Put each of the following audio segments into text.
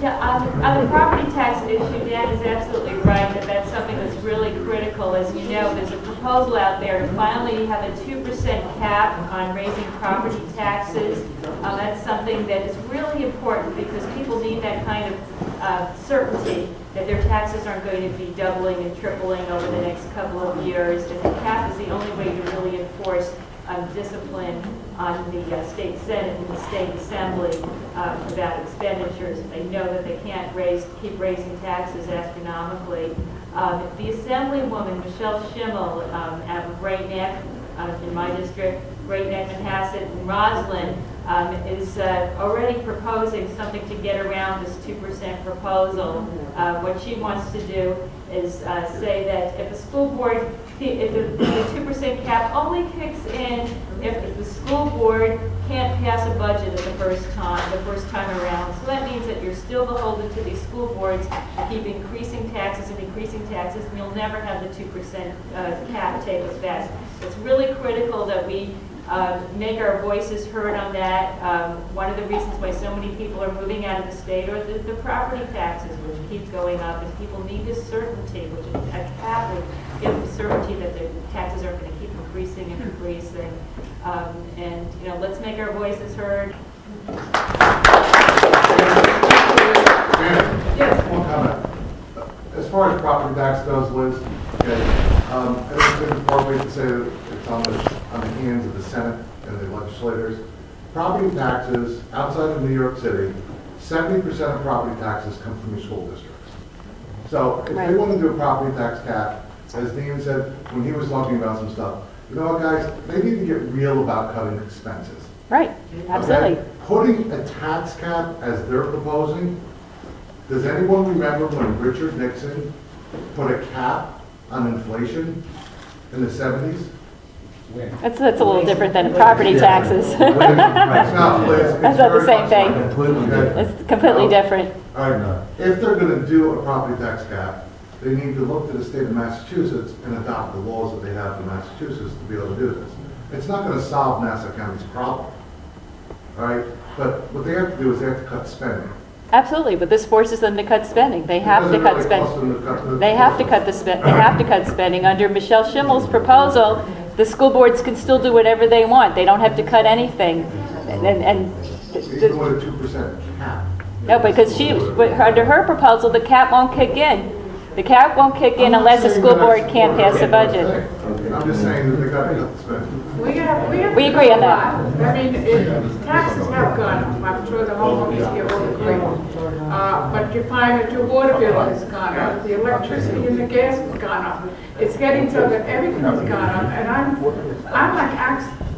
Yeah, on the property tax issue, Dan is absolutely right that that's something that's really critical. As you know, there's a proposal out there to finally have a 2% cap on raising property taxes. That's something that is really important because people need that kind of certainty that their taxes aren't going to be doubling and tripling over the next couple of years. And the cap is the only way to really enforce discipline on the state Senate and the state Assembly about expenditures. They know that they can't keep raising taxes astronomically. The Assemblywoman, Schimel, out of Great Neck, in my district, Great Neck, Manhasset, and Roslyn, is already proposing something to get around this 2% proposal. What she wants to do is say that if a school board, if the 2% cap only kicks in if the school board can't pass a budget at the first time around. So that means that you're still beholden to these school boards to keep increasing taxes, and you'll never have the 2% cap take effect. It's really critical that we make our voices heard on that. One of the reasons why so many people are moving out of the state are the property taxes, which keep going up, and people need this certainty, which a cap would give them certainty that the taxes are going to keep increasing and increasing. And you know, let's make our voices heard. Yes. One comment. As far as property tax goes, Liz, okay, I don't think it's appropriate to say that it's on the hands of the Senate and the legislators. Property taxes outside of New York City, 70% of property taxes come from your school districts. So if they want to do a property tax cap, as Dean said when he was talking about some stuff, you know what, guys, they need to get real about cutting expenses. Right, absolutely. Okay? Putting a tax cap as they're proposing, does anyone remember when Richard Nixon put a cap on inflation in the 70s? That's a little different than property taxes. It's not the same thing. Okay. It's completely different. All right. If they're going to do a property tax cap, they need to look to the state of Massachusetts and adopt the laws that they have in Massachusetts to be able to do this. It's not going to solve Nassau County's problem. All right? But what they have to do is they have to cut spending. Absolutely, but this forces them to cut spending. They have to cut spending. They have to cut the spend. They have to cut spending. Under Michelle Schimel's proposal, the school boards can still do whatever they want. They don't have to cut anything. Even with a 2% cap. No, because under her proposal, the cap won't kick in. The cap won't kick in unless the school board can't pass a budget. I'm just saying that they got to cut the spending. We agree on that. I mean, taxes have gone up. I'm sure the homeowners here will agree. But you find that your water bill has gone up, the electricity and the gas has gone up. It's getting so that everything has gone up, and I'm like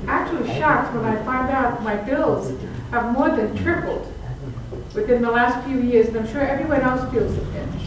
actually shocked when I find out my bills have more than tripled within the last few years, and I'm sure everyone else feels the pinch.